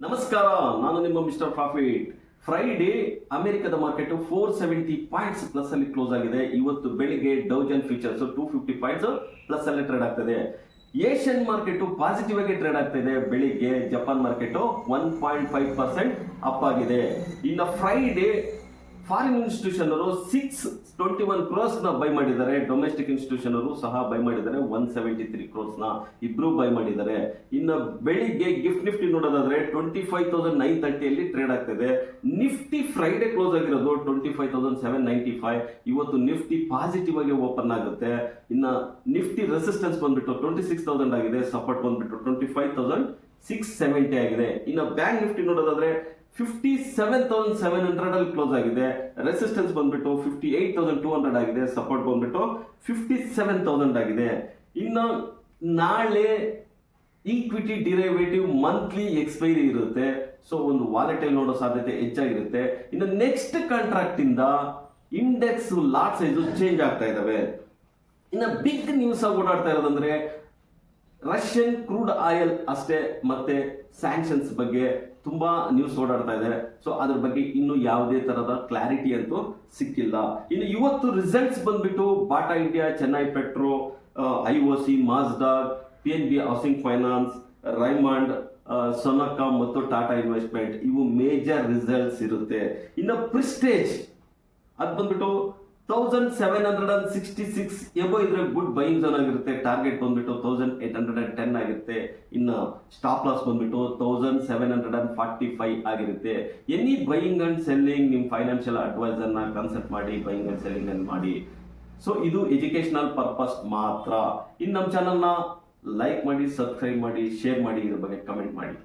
ನಮಸ್ಕಾರ, ನಾನು ನಿಮ್ಮ ಮಿಸ್ಟರ್ ಪ್ರಾಫಿಟ್. ಫ್ರೈಡೇ ಅಮೆರಿಕದ ಮಾರ್ಕೆಟ್ 470 ಪಾಯಿಂಟ್ಸ್ ಪ್ಲಸ್ ಅಲ್ಲಿ ಕ್ಲೋಸ್ ಆಗಿದೆ. ಇವತ್ತು ಬೆಳಿಗ್ಗೆ Dow Jones futures 250 points plus ಅಲ್ಲಿ ಟ್ರೇಡ್ ಆಗ್ತದೆ. ಏಷ್ಯನ್ ಮಾರ್ಕೆಟ್ ಪಾಸಿಟಿವ್ ಆಗಿ ಟ್ರೇಡ್ ಆಗ್ತಿದೆ. ಬೆಳಿಗ್ಗೆ ಜಪಾನ್ ಮಾರ್ಕೆಟ್ 1.5% ಅಪ್ ಆಗಿದೆ. ಇನ್ನು ಫ್ರೈಡೇ ಫಾರಿನ್ ಇನ್ಸ್ಟಿಟ್ಯೂಷನ್ ಅವರು 621 crores ನ ಬೈ ಮಾಡಿದ್ದಾರೆ. ಡೊಮೆಸ್ಟಿಕ್ ಇನ್ಸ್ಟಿಟ್ಯೂಷನ್ ಅವರು ಸಹ ಬೈ ಮಾಡಿದ್ದಾರೆ. 173 crores ನ ಇಬ್ರು ಬೈ ಮಾಡಿದ್ದಾರೆ. ಇನ್ನು ಬೆಳಿಗ್ಗೆ ಗಿಫ್ಟ್ ನಿಫ್ಟಿ ನೋಡೋದಾದ್ರೆ 25,930 ಅಲ್ಲಿ ಟ್ರೇಡ್ ಆಗ್ತಿದೆ. ನಿಫ್ಟಿ ಫ್ರೈಡೆ ಕ್ಲೋಸ್ ಆಗಿರೋದು 25,795. ಇವತ್ತು ನಿಫ್ಟಿ ಪಾಸಿಟಿವ್ ಆಗಿ ಓಪನ್ ಆಗುತ್ತೆ. ಇನ್ನು ನಿಫ್ಟಿ ರೆಸಿಸ್ಟೆನ್ಸ್ ಬಂದ್ಬಿಟ್ಟು 26,000 ಆಗಿದೆ. ಸಪೋರ್ಟ್ ಬಂದ್ಬಿಟ್ಟು 25,670 ಆಗಿದೆ. ಇನ್ನು ಬ್ಯಾಂಕ್ ನಿಫ್ಟಿ ನೋಡೋದಾದ್ರೆ 57,700 ಅಲ್ಲಿ ಕ್ಲೋಸ್ ಆಗಿದೆ. ರೆಸಿಸ್ಟೆನ್ಸ್ ಬಂದ್ಬಿಟ್ಟು 58,200 ಆಗಿದೆ. ಸಪೋರ್ಟ್ ಬಂದ್ಬಿಟ್ಟು 57,000 ಆಗಿದೆ. ಇನ್ನು ನಾಳೆ ಈಕ್ವಿಟಿ ಡಿರೈವೇಟಿವ್ ಮಂತ್ಲಿ ಎಕ್ಸ್ಪೈರಿ ಇರುತ್ತೆ. ಸೊ ಒಂದು ವಾಲೆಟೈಲ್ ನೋಡೋ ಸಾಧ್ಯತೆ ಹೆಚ್ಚಾಗಿರುತ್ತೆ. ಇನ್ನು ನೆಕ್ಸ್ಟ್ ಕಾಂಟ್ರಾಕ್ಟ್ ಇಂದ ಇಂಡೆಕ್ಸ್ ಲಾಟ್ ಸೈಜ್ ಚೇಂಜ್ ಆಗ್ತಾ ಇದಾವೆ. ಇನ್ನು ಬಿಗ್ ನ್ಯೂಸ್ ಆಗಿ ಓಡಾಡ್ತಾ ಇರೋದಂದ್ರೆ ರಷ್ಯನ್ ಕ್ರೂಡ್ ಆಯಿಲ್ ಅಷ್ಟೇ, ಮತ್ತೆ ಸ್ಯಾಂಕ್ಷನ್ಸ್ ಬಗ್ಗೆ ತುಂಬಾ ನ್ಯೂಸ್ ಓಡಾಡ್ತಾ ಇದೆ. ಸೊ ಅದ್ರ ಬಗ್ಗೆ ಇನ್ನು ಯಾವುದೇ ತರದ ಕ್ಲಾರಿಟಿ ಅಂತೂ ಸಿಕ್ಕಿಲ್ಲ. ಇನ್ನು ಇವತ್ತು ರಿಸಲ್ಟ್ಸ್ ಬಂದ್ಬಿಟ್ಟು Bata India, Chennai petro, IOC, Mazda, PNB housing finance, Raymond, ಸೊನಾಕಾ ಮತ್ತು ಟಾಟಾ ಇನ್ವೆಸ್ಟ್ಮೆಂಟ್ ಇವು ಮೇಜರ್ ರಿಸಲ್ಟ್ಸ್ ಇರುತ್ತೆ. ಇನ್ನು ಪ್ರಿಸ್ಟೇಜ್ ಅದು ಬಂದ್ಬಿಟ್ಟು 1,766 ಎಬೋ ಇದ್ರೆ ಗುಡ್ ಬೈಯಿಂಗ್ ಝೋನ್ ಆಗಿರುತ್ತೆ. ಟಾರ್ಗೆಟ್ ಬಂದ್ಬಿಟ್ಟು 1,810 ಆಗಿರುತ್ತೆ. ಇನ್ನು ಸ್ಟಾಪ್ ಲಾಸ್ ಬಂದ್ಬಿಟ್ಟು 1,745 ಆಗಿರುತ್ತೆ. ಎನಿ ಬೈಯಿಂಗ್ ಅಂಡ್ ಸೆಲ್ಲಿಂಗ್ ನಿಮ್ಮ ಫೈನಾನ್ಷಿಯಲ್ ಅಡ್ವೈಸರ್ ನ ಕನ್ಸಲ್ಟ್ ಮಾಡಿ ಬೈಯಿಂಗ್ ಅಂಡ್ ಸೆಲ್ಲಿಂಗ್ ಅನ್ನು ಮಾಡಿ. ಸೊ ಇದು ಎಜುಕೇಶನಲ್ ಪರ್ಪಸ್ ಮಾತ್ರ. ಇನ್ನು ನಮ್ಮ ಚಾನಲ್ ನ ಲೈಕ್ ಮಾಡಿ, ಸಬ್ಸ್ಕ್ರೈಬ್ ಮಾಡಿ, ಶೇರ್ ಮಾಡಿ, ಇದ್ರ ಬಗ್ಗೆ ಕಮೆಂಟ್ ಮಾಡಿ.